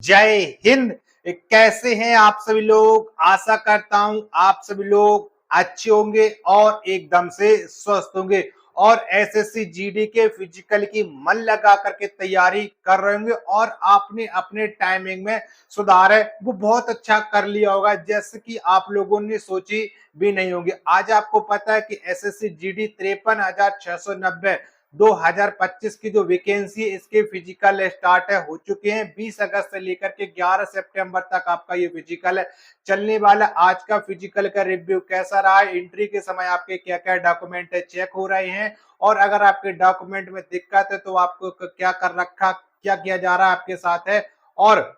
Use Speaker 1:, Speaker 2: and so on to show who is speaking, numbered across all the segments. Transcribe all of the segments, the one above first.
Speaker 1: जय हिंद। कैसे हैं आप सभी लोग? आशा करता हूं आप सभी लोग अच्छे होंगे और एकदम से स्वस्थ होंगे और एसएससी जीडी के फिजिकल की मन लगा करके तैयारी कर रहे होंगे और आपने अपने टाइमिंग में सुधार है वो बहुत अच्छा कर लिया होगा, जैसे कि आप लोगों ने सोची भी नहीं होगी। आज आपको पता है कि एसएससी जीडी 53,690 2025 की जो वैकेंसी है इसके फिजिकल स्टार्ट है हो चुके हैं। 20 अगस्त से लेकर के 11 सितंबर तक आपका ये फिजिकल है चलने वाला। आज का फिजिकल का रिव्यू कैसा रहा है, एंट्री के समय आपके क्या क्या डॉक्यूमेंट चेक हो रहे हैं और अगर आपके डॉक्यूमेंट में दिक्कत है तो आपको क्या कर रखा, क्या किया जा रहा है आपके साथ है, और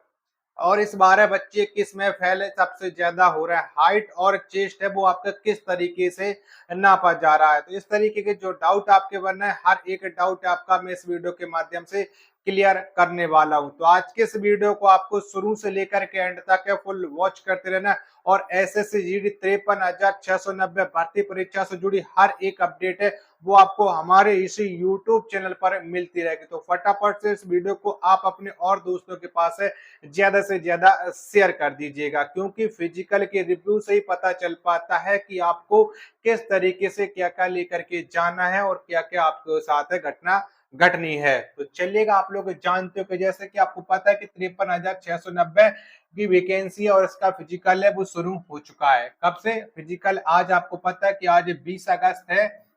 Speaker 1: इस बार बच्चे किस में फेल सबसे ज्यादा हो रहा है, हाइट और चेस्ट है वो आपका किस तरीके से नापा जा रहा है। तो इस तरीके के जो डाउट आपके बनना है हर एक डाउट आपका मैं इस वीडियो के माध्यम से क्लियर करने वाला हूं। तो आज के इस वीडियो को आपको शुरू से लेकर के एंड तक फुल वॉच करते रहना और एसएससी जीडी 53,690 भर्ती परीक्षा से जुड़ी हर एक अपडेट है वो आपको हमारे इसी यूट्यूब चैनल पर मिलती रहेगी। तो फटाफट से इस वीडियो को आप अपने और दोस्तों के पास है ज्यादा से ज्यादा शेयर कर दीजिएगा, क्योंकि फिजिकल के रिव्यू से ही पता चल पाता है कि आपको किस तरीके से क्या क्या लेकर के जाना है और क्या क्या आपके साथ है घटना घटनी है। तो चलिएगा, आप लोग जानते हो कि जैसे कि आपको पता है कि 53,690 की वैकेंसी और इसका फिजिकल है वो शुरू हो चुका है। कब से फिजिकल? आज आपको पता है कि आज 20 अगस्त है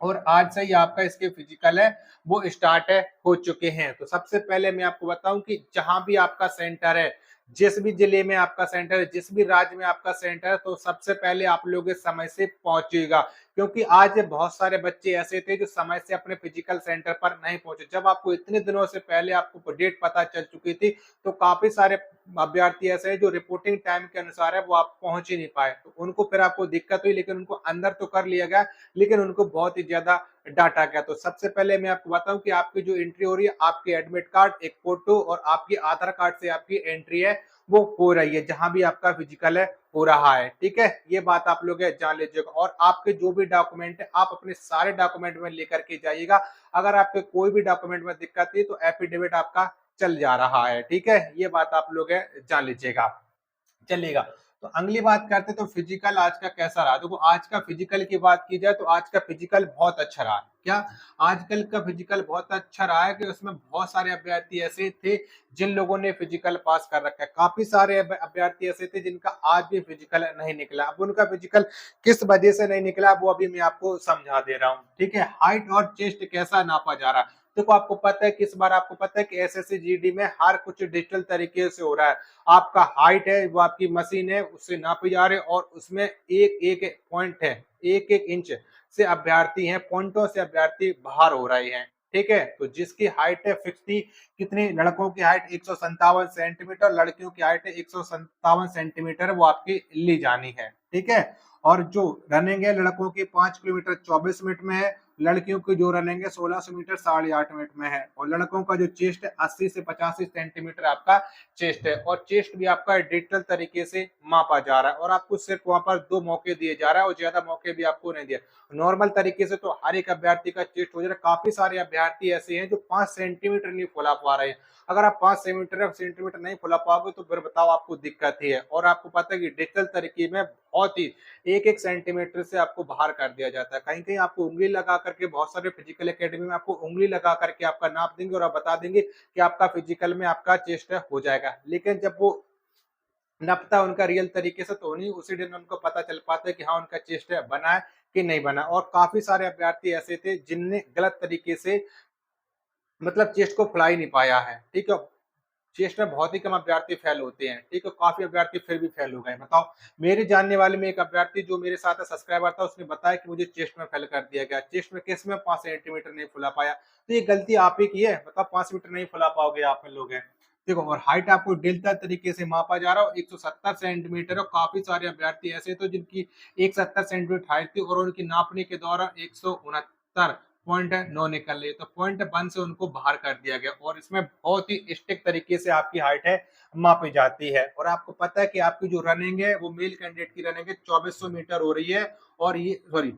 Speaker 1: और आज से ही आपका इसके फिजिकल है वो स्टार्ट है हो चुके हैं। तो सबसे पहले मैं आपको बताऊं कि जहां भी आपका सेंटर है, जिस भी जिले में आपका सेंटर है, जिस भी राज्य में आपका सेंटर है, तो सबसे पहले आप लोग समय से पहुंचेगा, क्योंकि आज बहुत सारे बच्चे ऐसे थे जो समय से अपने फिजिकल सेंटर पर नहीं पहुंचे। जब आपको इतने दिनों से पहले आपको डेट पता चल चुकी थी तो काफी सारे अभ्यर्थी ऐसे हैं जो रिपोर्टिंग टाइम के अनुसार है वो आप पहुंच ही नहीं पाए, तो उनको फिर आपको दिक्कत हुई, लेकिन उनको अंदर तो कर लिया गया लेकिन उनको बहुत ही ज्यादा डाटा गया। तो सबसे पहले मैं आपको बताऊं कि आपकी जो एंट्री हो रही है, आपकी एडमिट कार्ड, एक फोटो और आपकी आधार कार्ड से आपकी एंट्री है वो हो रही है जहां भी आपका फिजिकल है हो रहा है। ठीक है, ये बात आप लोग जान लीजिएगा और आपके जो भी डॉक्यूमेंट है आप अपने सारे डॉक्यूमेंट में लेकर के जाइएगा। अगर आपके कोई भी डॉक्यूमेंट में दिक्कत है तो एफिडेविट आपका चल जा रहा है। ठीक है, ये बात आप लोग जान लीजिएगा। चलिएगा, तो अगली बात करते तो फिजिकल आज का कैसा रहा। देखो, आज का फिजिकल की बात की जाए तो आज का फिजिकल बहुत अच्छा रहा। क्या आजकल का फिजिकल बहुत अच्छा रहा है कि उसमें बहुत सारे अभ्यर्थी ऐसे थे जिन लोगों ने फिजिकल पास कर रखा है। काफी सारे अभ्यर्थी ऐसे थे जिनका आज भी फिजिकल नहीं निकला। अब उनका फिजिकल किस वजह से नहीं निकला वो अभी मैं आपको समझा दे रहा हूँ। ठीक है, हाइट और चेस्ट कैसा नापा जा रहा है। देखो, आपको पता है कि इस बार आपको पता है कि एसएससी जीडी में हर कुछ डिजिटल तरीके से हो रहा है। आपका हाइट है वो आपकी मशीन है उससे नापी जा रही है और उसमें एक एक पॉइंट है, एक एक इंच से अभ्यर्थी हैं, पॉइंटों से अभ्यर्थी बाहर हो रहे हैं। ठीक है, तो जिसकी हाइट है फिक्स थी, कितनी, लड़कों की हाइट 157 सेंटीमीटर, लड़कियों की हाइट है 157 सेंटीमीटर, वो आपकी ली जानी है। ठीक है, और जो रनिंग है लड़कों की 5 किलोमीटर 24 मिनट में है, लड़कियों की जो रनिंग है 1600 मीटर 8.5 मिनट में है, और लड़कों का जो चेस्ट है 80 से 85 सेंटीमीटर आपका चेस्ट है, और चेस्ट भी आपका डिजिटल तरीके से मापा जा रहा है और आपको सिर्फ वहां पर 2 मौके दिए जा रहा है और ज्यादा मौके भी आपको नहीं दिए। नॉर्मल तरीके से तो हर एक अभ्यर्थी का चेस्ट हो जा रहा है। काफी सारे अभ्यर्थी ऐसे हैं जो 5 सेंटीमीटर नहीं फुला पा रहे हैं। अगर आप 5 सेंटीमीटर नहीं फुला पाओगे तो फिर बताओ आपको दिक्कत ही है। और आपको पता है कि डिजिटल तरीके में बहुत ही एक एक सेंटीमीटर से आपको बाहर कर दिया जाता है। कहीं कहीं आपको उंगली लगा करके, बहुत सारे फिजिकल एकेडमी में आपको उंगली लगा करके आपका नाप देंगे और आप बता देंगे कि आपका फिजिकल में आपका चेस्ट हो जाएगा, लेकिन जब वो नपता उनका रियल तरीके से तो नहीं, उसी दिन उनको पता चल पाता है कि हाँ उनका चेस्ट बना है कि नहीं बना। और काफी सारे अभ्यर्थी ऐसे थे जिनने गलत तरीके से मतलब चेस्ट को फुला ही नहीं पाया है। ठीक है, चेस्ट में बहुत ही कम अभ्यर्थी फेल होते हैं। ठीक है, काफी अभ्यर्थी फिर भी फेल हो गए। बताओ, मेरे जानने वाले में एक अभ्यर्थी जो मेरे साथ सब्सक्राइबर था उसने बताया कि मुझे चेस्ट में फेल कर दिया गया, चेस्ट में किस में 5 सेंटीमीटर नहीं फुला पाया। तो ये गलती आप ही की है। बताओ, 5 मीटर नहीं फुला पाओगे आप में लोग हैं। देखो, और हाइट आपको डिजिटल तरीके से मापा जा रहा है 170 सेंटीमीटर, और काफी सारे अभ्यर्थी ऐसे थे जिनकी 170 सेंटीमीटर हाइट थी और उनकी नापने के दौरान 169.9 निकल रही है, तो पॉइंट 1 से उनको बाहर कर दिया गया। और इसमें बहुत ही स्ट्रिक्ट तरीके से आपकी हाइट है मापी जाती है। और आपको पता है कि आपकी जो रनिंग है वो मेल कैंडिडेट की रनिंग है 2400 मीटर हो रही है, और ये सॉरी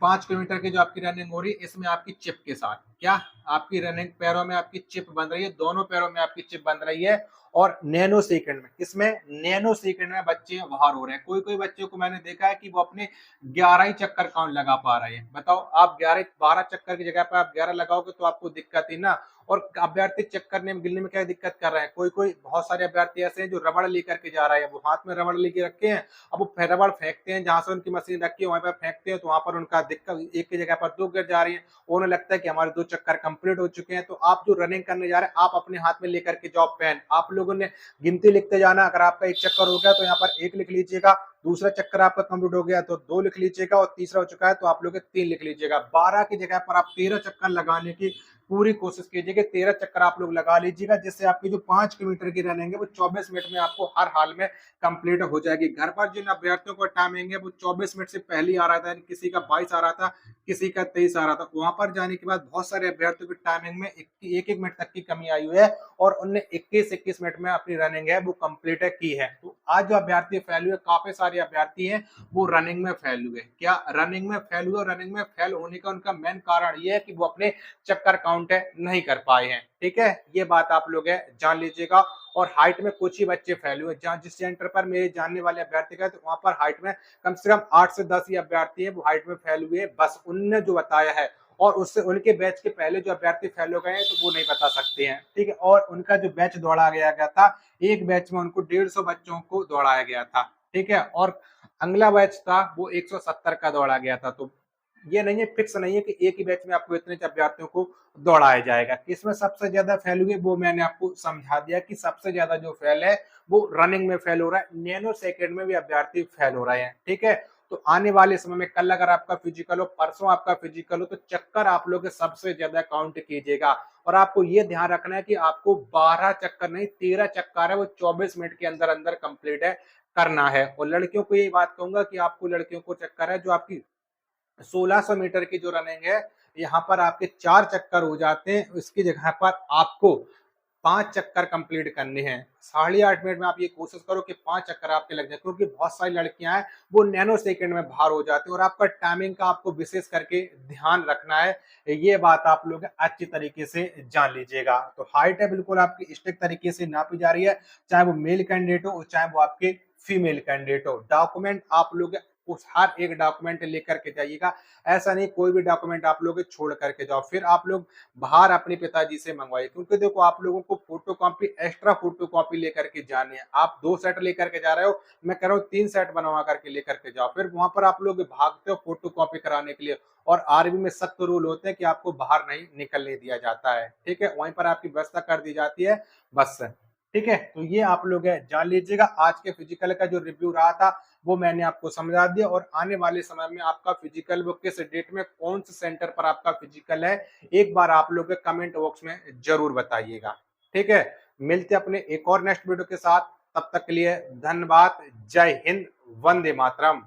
Speaker 1: 5 किलोमीटर की जो आपकी रनिंग हो रही है इसमें आपकी चिप के साथ क्या आपकी रनिंग पैरों में आपकी चिप बन रही है, दोनों पैरों में आपकी चिप बन रही है और नैनो सेकंड में, किसमें, नैनो सेकंड में बच्चे बाहर हो रहे हैं। कोई कोई बच्चों को मैंने देखा है कि वो अपने 11 ही चक्कर काउंट लगा पा रहे हैं। बताओ आप 12 चक्कर की जगह पर आप 11 लगाओगे तो आपको दिक्कत ही ना। और अभ्यर्थी चक्कर ने गिनने में क्या दिक्कत कर रहे हैं, कोई कोई बहुत सारे अभ्यर्थी ऐसे हैं जो रबड़ लेकर के जा रहे हैं, वो हाथ में रबड़ लेके रखे हैं, अब वो रबड़ फेंकते हैं जहां से उनकी मशीन रखी है वहां पर फेंकते हैं तो वहां पर उनका दिक्कत एक की जगह पर दो गिर जा रही है। उन्हें लगता है कि हमारे 2 चक्कर कंप्लीट हो चुके हैं। तो आप जो रनिंग करने जा रहे हैं आप अपने हाथ में लेकर के जाओ पेन, आप लोगों ने गिनती लिखते जाना। अगर आपका 1 चक्कर हो गया तो यहाँ पर 1 लिख लीजिएगा, दूसरा चक्कर आपका कंप्लीट हो गया तो 2 लिख लीजिएगा और तीसरा हो चुका है तो आप लोग 3 लिख लीजिएगा। 12 की जगह पर आप 13 चक्कर लगाने की पूरी कोशिश कीजिएगा। 13 चक्कर आप लोग लगा लीजिएगा जिससे आपकी जो 5 किलोमीटर की रनिंग है वो 24 मिनट में आपको हर हाल में कंप्लीट हो जाएगी। घर पर जिन अभ्यर्थियों को टाइमिंग है वो 24 मिनट से पहले आ रहा था, किसी का 22 आ रहा था, किसी का 23 आ रहा था। वहां पर जाने के बाद बहुत सारे अभ्यर्थियों की टाइमिंग में एक एक मिनट तक की कमी आई हुई है और उनने 21 मिनट में अपनी रनिंग है वो कंप्लीट की है। तो आज जो अभ्यर्थी फेल हुए, काफी सारे अभ्यर्थी हैं वो रनिंग में फेल हुए। क्या रनिंग में फेल हुए? रनिंग में फेल होने का उनका मेन कारण ये है कि वो अपने चक्कर काउंट है नहीं कर पाए हैं। ठीक है, ये बात आप लोग है जान लीजिएगा। और हाइट में कुछ ही बच्चे फेल हुए, जहां जिस सेंटर पर मेरे जानने वाले अभ्यर्थी गए तो वहां पर हाइट में कम से कम 8 से 10 ही अभ्यर्थी है वो हाइट में फेल हुए, बस उनने जो बताया है। और उससे उनके बैच के पहले जो अभ्यर्थी फेल हो गए हैं तो वो नहीं बता सकते हैं। ठीक है, और उनका जो बैच दौड़ाया गया था, एक बैच में उनको 150 बच्चों को दौड़ाया गया था। ठीक है, और अगला बैच था वो 170 का दौड़ा गया था। तो ये नहीं है, फिक्स नहीं है कि एक ही बैच में आपको इतने अभ्यर्थियों को दौड़ाया जाएगा। किसमें सबसे ज्यादा फेल हुए वो मैंने आपको समझा दिया कि सबसे ज्यादा जो फेल है वो रनिंग में फेल हो रहा है, नैनो सेकंड में भी अभ्यर्थी फेल हो रहे हैं। ठीक है, तो आने वाले समय में कल अगर आपका फिजिकल हो, परसों आपका फिजिकल हो, तो चक्कर आप लोग सबसे ज्यादा काउंट कीजिएगा। और आपको ये ध्यान रखना है कि आपको 12 चक्कर नहीं 13 चक्कर है वो 24 मिनट के अंदर अंदर कंप्लीट है करना है। और लड़कियों को यही बात कहूंगा कि आपको लड़कियों को चक्कर है जो आपकी 1600 मीटर की जो रनिंग है, यहाँ पर आपके 4 चक्कर हो जाते हैं, इसकी जगह पर आपको 5 चक्कर कंप्लीट करने हैं। 8.5 मिनट में आप ये कोशिश करो कि 5 चक्कर आपके लग जाए, क्योंकि बहुत सारी लड़कियां हैं वो नैनो सेकंड में बाहर हो जाती है। और आपका टाइमिंग का आपको विशेष करके ध्यान रखना है, ये बात आप लोग अच्छी तरीके से जान लीजिएगा। तो हाइट है बिल्कुल आपकी स्ट्रिक्ट तरीके से नापी जा रही है, चाहे वो मेल कैंडिडेट हो चाहे वो आपके फीमेल कैंडिडेट हो। डॉक्यूमेंट आप लोग उस हर एक डॉक्यूमेंट लेकर के जाइएगा, ऐसा नहीं कोई भी डॉक्यूमेंट आप लोग छोड़ करके जाओ। फिर आप लोग बाहर अपने पिताजी से मंगवाइए, क्योंकि देखो आप लोगों को photo copy, extra photo copy लेकर के जानी है। आप 2 सेट लेकर के जा रहे हो, मैं कह रहा हूँ 3 सेट बनवा करके लेकर के जाओ। फिर वहां पर आप लोग भागते हो फोटो कॉपी कराने के लिए, और आर्मी में सख्त रूल होते हैं कि आपको बाहर नहीं निकलने दिया जाता है। ठीक है, वहीं पर आपकी व्यवस्था कर दी जाती है बस। ठीक है, तो ये आप लोग है जान लीजिएगा। आज के फिजिकल का जो रिव्यू रहा था वो मैंने आपको समझा दिया, और आने वाले समय में आपका फिजिकल वो किस डेट में कौन से सेंटर पर आपका फिजिकल है एक बार आप लोग कमेंट बॉक्स में जरूर बताइएगा। ठीक है, मिलते अपने एक और नेक्स्ट वीडियो के साथ, तब तक के लिए धन्यवाद। जय हिंद, वंदे मातरम।